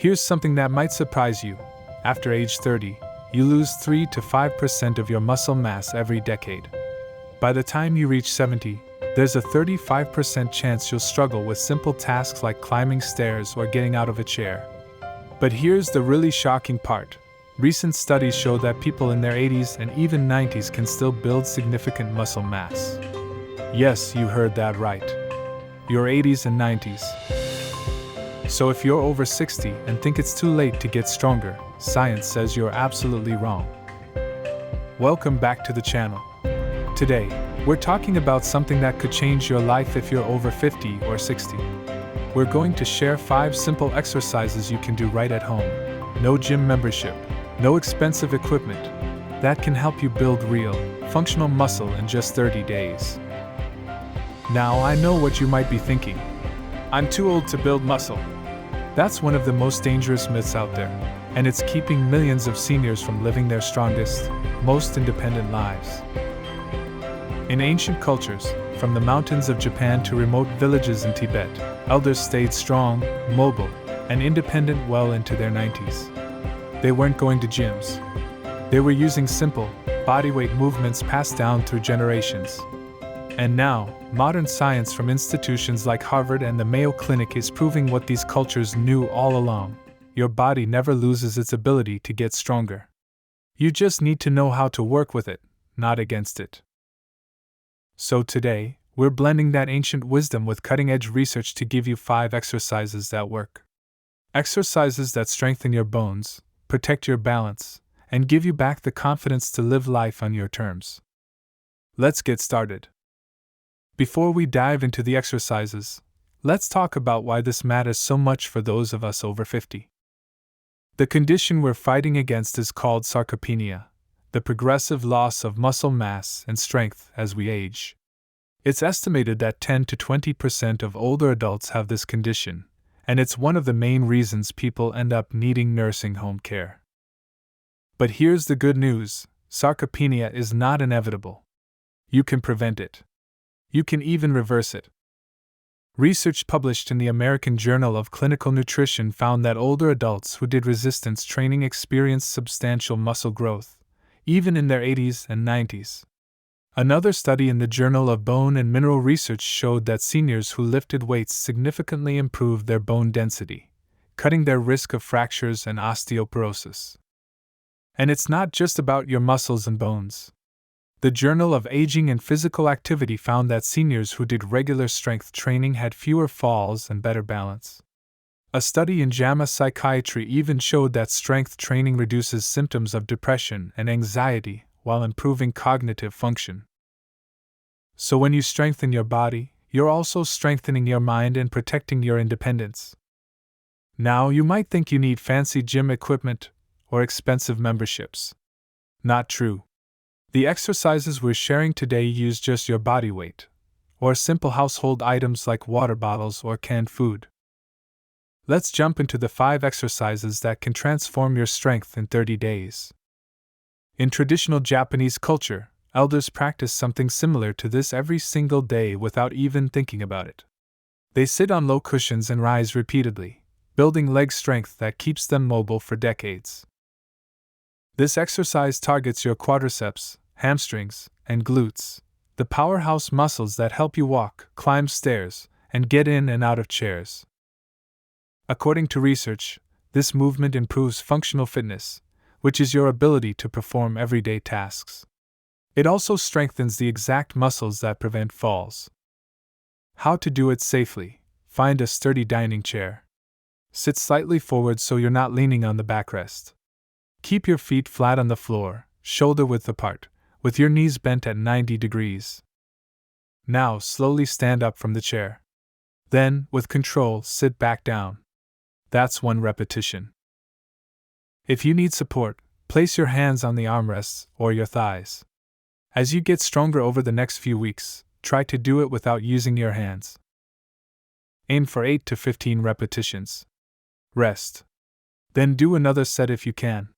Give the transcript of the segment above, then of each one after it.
Here's something that might surprise you. After age 30, you lose 3 to 5% of your muscle mass every decade. By the time you reach 70, there's a 35% chance you'll struggle with simple tasks like climbing stairs or getting out of a chair. But here's the really shocking part. Recent studies show that people in their 80s and even 90s can still build significant muscle mass. Yes, you heard that right. Your 80s and 90s. So if you're over 60 and think it's too late to get stronger, science says you're absolutely wrong. Welcome back to the channel. Today, we're talking about something that could change your life if you're over 50 or 60. We're going to share 5 simple exercises you can do right at home. No gym membership, no expensive equipment. That can help you build real, functional muscle in just 30 days. Now I know what you might be thinking. I'm too old to build muscle. That's one of the most dangerous myths out there, and it's keeping millions of seniors from living their strongest, most independent lives. In ancient cultures, from the mountains of Japan to remote villages in Tibet, elders stayed strong, mobile, and independent well into their 90s. They weren't going to gyms. They were using simple, bodyweight movements passed down through generations. And now, modern science from institutions like Harvard and the Mayo Clinic is proving what these cultures knew all along. Your body never loses its ability to get stronger. You just need to know how to work with it, not against it. So today, we're blending that ancient wisdom with cutting-edge research to give you 5 exercises that work. Exercises that strengthen your bones, protect your balance, and give you back the confidence to live life on your terms. Let's get started. Before we dive into the exercises, let's talk about why this matters so much for those of us over 50. The condition we're fighting against is called sarcopenia, the progressive loss of muscle mass and strength as we age. It's estimated that 10 to 20% of older adults have this condition, and it's one of the main reasons people end up needing nursing home care. But here's the good news: sarcopenia is not inevitable. You can prevent it. You can even reverse it. Research published in the American Journal of Clinical Nutrition found that older adults who did resistance training experienced substantial muscle growth, even in their 80s and 90s. Another study in the Journal of Bone and Mineral Research showed that seniors who lifted weights significantly improved their bone density, cutting their risk of fractures and osteoporosis. And it's not just about your muscles and bones. The Journal of Aging and Physical Activity found that seniors who did regular strength training had fewer falls and better balance. A study in JAMA Psychiatry even showed that strength training reduces symptoms of depression and anxiety while improving cognitive function. So when you strengthen your body, you're also strengthening your mind and protecting your independence. Now you might think you need fancy gym equipment or expensive memberships. Not true. The exercises we're sharing today use just your body weight, or simple household items like water bottles or canned food. Let's jump into the 5 exercises that can transform your strength in 30 days. In traditional Japanese culture, elders practice something similar to this every single day without even thinking about it. They sit on low cushions and rise repeatedly, building leg strength that keeps them mobile for decades. This exercise targets your quadriceps, hamstrings, and glutes, the powerhouse muscles that help you walk, climb stairs, and get in and out of chairs. According to research, this movement improves functional fitness, which is your ability to perform everyday tasks. It also strengthens the exact muscles that prevent falls. How to do it safely: find a sturdy dining chair. Sit slightly forward so you're not leaning on the backrest. Keep your feet flat on the floor, shoulder width apart, with your knees bent at 90 degrees. Now slowly stand up from the chair. Then, with control, sit back down. That's 1 repetition. If you need support, place your hands on the armrests or your thighs. As you get stronger over the next few weeks, try to do it without using your hands. Aim for 8 to 15 repetitions. Rest. Then do another set if you can.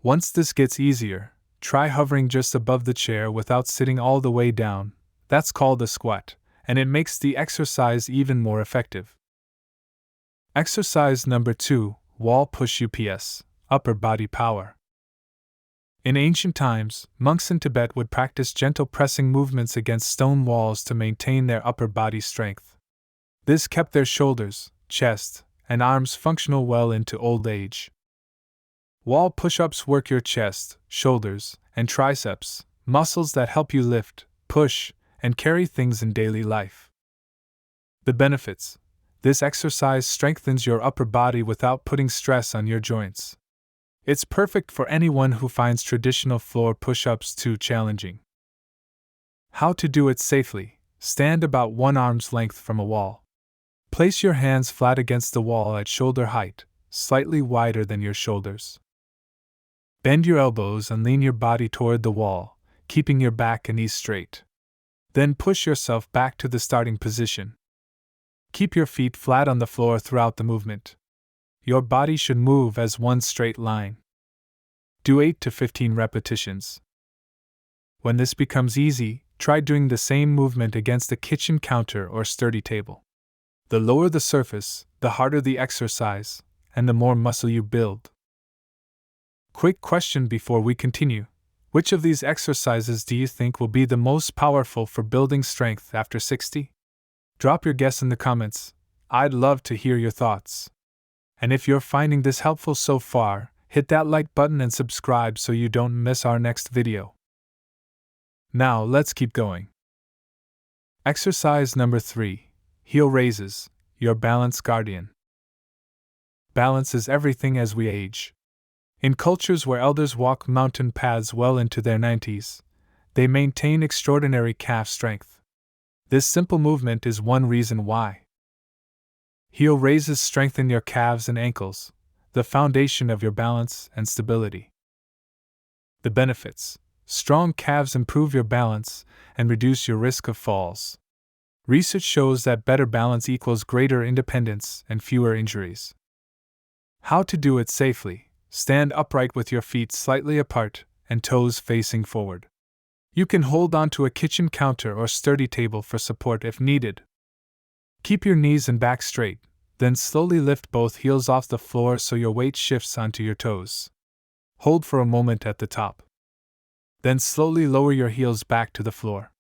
Once this gets easier, try hovering just above the chair without sitting all the way down. That's called a squat, and it makes the exercise even more effective. Exercise number 2, wall push UPS, upper body power. In ancient times, monks in Tibet would practice gentle pressing movements against stone walls to maintain their upper body strength. This kept their shoulders, chest, and arms functional well into old age. Wall push-ups work your chest, shoulders, and triceps, muscles that help you lift, push, and carry things in daily life. The benefits: this exercise strengthens your upper body without putting stress on your joints. It's perfect for anyone who finds traditional floor push-ups too challenging. How to do it safely: stand about 1 arm's length from a wall. Place your hands flat against the wall at shoulder height, slightly wider than your shoulders. Bend your elbows and lean your body toward the wall, keeping your back and knees straight. Then push yourself back to the starting position. Keep your feet flat on the floor throughout the movement. Your body should move as one straight line. Do 8 to 15 repetitions. When this becomes easy, try doing the same movement against a kitchen counter or sturdy table. The lower the surface, the harder the exercise, and the more muscle you build. Quick question before we continue: which of these exercises do you think will be the most powerful for building strength after 60? Drop your guess in the comments. I'd love to hear your thoughts. And if you're finding this helpful so far, hit that like button and subscribe so you don't miss our next video. Now let's keep going. Exercise number 3. Heel raises, your balance guardian. Balance is everything as we age. In cultures where elders walk mountain paths well into their 90s, they maintain extraordinary calf strength. This simple movement is one reason why. Heel raises strengthen your calves and ankles, the foundation of your balance and stability. The benefits: strong calves improve your balance and reduce your risk of falls. Research shows that better balance equals greater independence and fewer injuries. How to do it safely: stand upright with your feet slightly apart and toes facing forward. You can hold onto a kitchen counter or sturdy table for support if needed. Keep your knees and back straight, then slowly lift both heels off the floor so your weight shifts onto your toes. Hold for a moment at the top. Then slowly lower your heels back to the floor.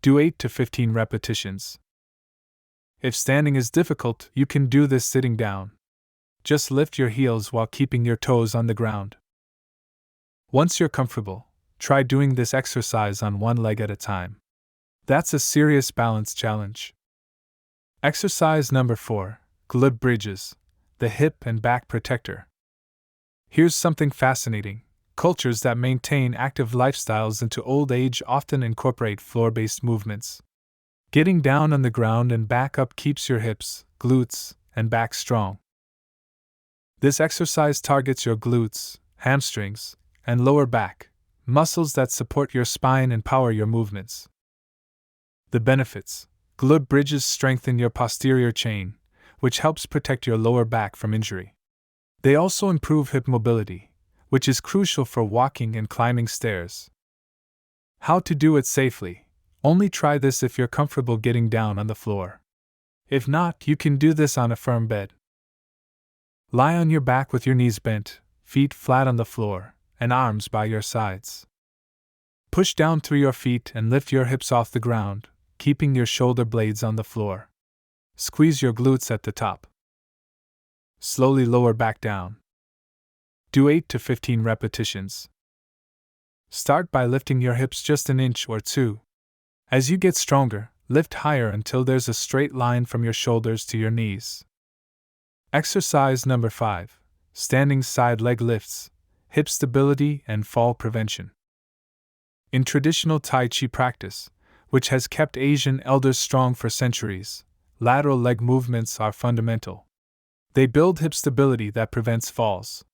Do 8 to 15 repetitions. If standing is difficult, you can do this sitting down. Just lift your heels while keeping your toes on the ground. Once you're comfortable, try doing this exercise on one leg at a time. That's a serious balance challenge. Exercise number 4. Glute Bridges, the hip and back protector. Here's something fascinating. Cultures that maintain active lifestyles into old age often incorporate floor-based movements. Getting down on the ground and back up keeps your hips, glutes, and back strong. This exercise targets your glutes, hamstrings, and lower back, muscles that support your spine and power your movements. The benefits: glute bridges strengthen your posterior chain, which helps protect your lower back from injury. They also improve hip mobility, which is crucial for walking and climbing stairs. How to do it safely: only try this if you're comfortable getting down on the floor. If not, you can do this on a firm bed. Lie on your back with your knees bent, feet flat on the floor, and arms by your sides. Push down through your feet and lift your hips off the ground, keeping your shoulder blades on the floor. Squeeze your glutes at the top. Slowly lower back down. Do 8 to 15 repetitions. Start by lifting your hips just an inch or two. As you get stronger, lift higher until there's a straight line from your shoulders to your knees. Exercise number 5. Standing side leg lifts, hip stability and fall prevention. In traditional Tai Chi practice, which has kept Asian elders strong for centuries, lateral leg movements are fundamental. They build hip stability that prevents falls.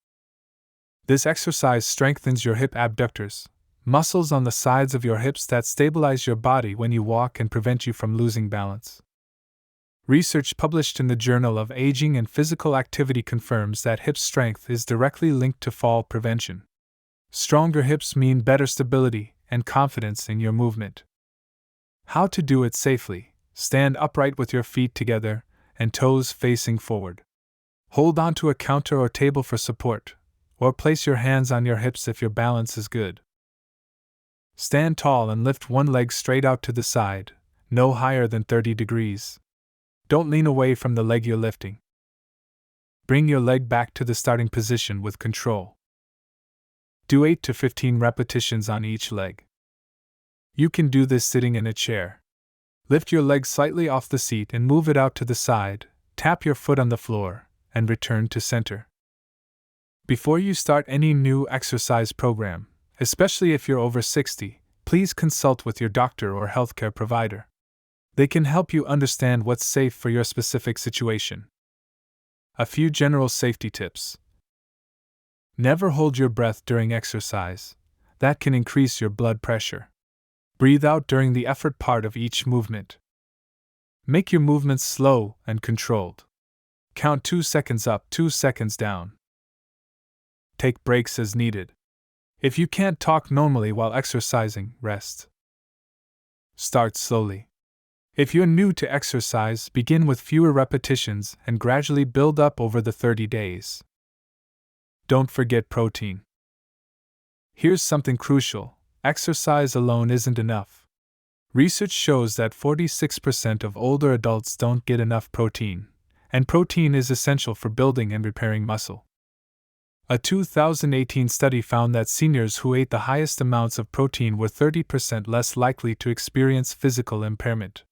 This exercise strengthens your hip abductors, muscles on the sides of your hips that stabilize your body when you walk and prevent you from losing balance. Research published in the Journal of Aging and Physical Activity confirms that hip strength is directly linked to fall prevention. Stronger hips mean better stability and confidence in your movement. How to do it safely: stand upright with your feet together and toes facing forward. Hold onto a counter or table for support, or place your hands on your hips if your balance is good. Stand tall and lift one leg straight out to the side, no higher than 30 degrees. Don't lean away from the leg you're lifting. Bring your leg back to the starting position with control. Do 8 to 15 repetitions on each leg. You can do this sitting in a chair. Lift your leg slightly off the seat and move it out to the side, tap your foot on the floor, and return to center. Before you start any new exercise program, especially if you're over 60, please consult with your doctor or healthcare provider. They can help you understand what's safe for your specific situation. A few general safety tips. Never hold your breath during exercise. That can increase your blood pressure. Breathe out during the effort part of each movement. Make your movements slow and controlled. Count 2 seconds up, 2 seconds down. Take breaks as needed. If you can't talk normally while exercising, rest. Start slowly. If you're new to exercise, begin with fewer repetitions and gradually build up over the 30 days. Don't forget protein. Here's something crucial: exercise alone isn't enough. Research shows that 46% of older adults don't get enough protein, and protein is essential for building and repairing muscle. A 2018 study found that seniors who ate the highest amounts of protein were 30% less likely to experience physical impairment.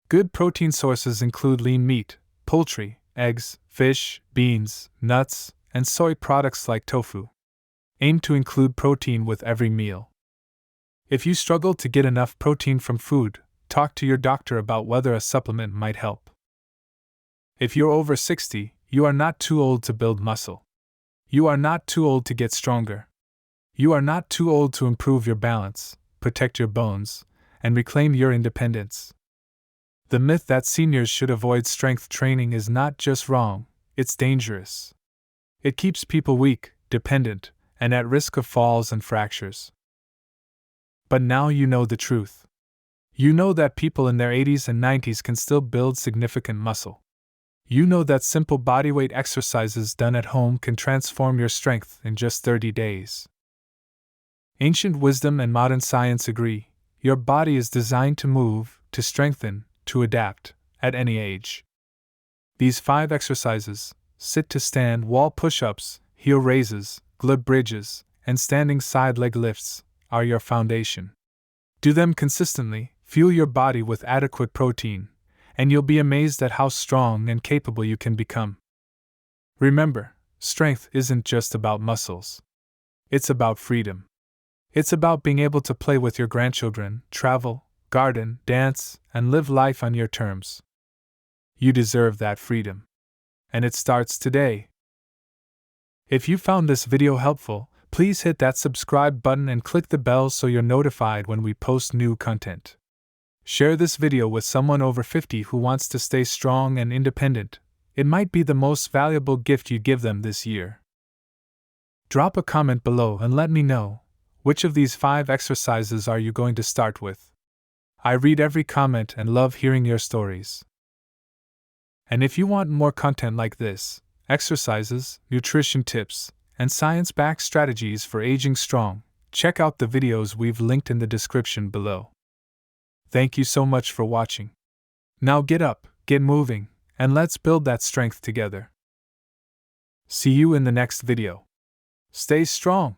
Good protein sources include lean meat, poultry, eggs, fish, beans, nuts, and soy products like tofu. Aim to include protein with every meal. If you struggle to get enough protein from food, talk to your doctor about whether a supplement might help. If you're over 60, you are not too old to build muscle. You are not too old to get stronger. You are not too old to improve your balance, protect your bones, and reclaim your independence. The myth that seniors should avoid strength training is not just wrong, it's dangerous. It keeps people weak, dependent, and at risk of falls and fractures. But now you know the truth. You know that people in their 80s and 90s can still build significant muscle. You know that simple bodyweight exercises done at home can transform your strength in just 30 days. Ancient wisdom and modern science agree: your body is designed to move, to strengthen, to adapt, at any age. These 5 exercises, sit to stand wall push-ups, heel raises, glute bridges, and standing side leg lifts, are your foundation. Do them consistently, fuel your body with adequate protein, and you'll be amazed at how strong and capable you can become. Remember, strength isn't just about muscles. It's about freedom. It's about being able to play with your grandchildren, travel, garden, dance, and live life on your terms. You deserve that freedom. And it starts today. If you found this video helpful, please hit that subscribe button and click the bell so you're notified when we post new content. Share this video with someone over 50 who wants to stay strong and independent. It might be the most valuable gift you give them this year. Drop a comment below and let me know, which of these 5 exercises are you going to start with? I read every comment and love hearing your stories. And if you want more content like this, exercises, nutrition tips, and science-backed strategies for aging strong, check out the videos we've linked in the description below. Thank you so much for watching. Now get up, get moving, and let's build that strength together. See you in the next video. Stay strong.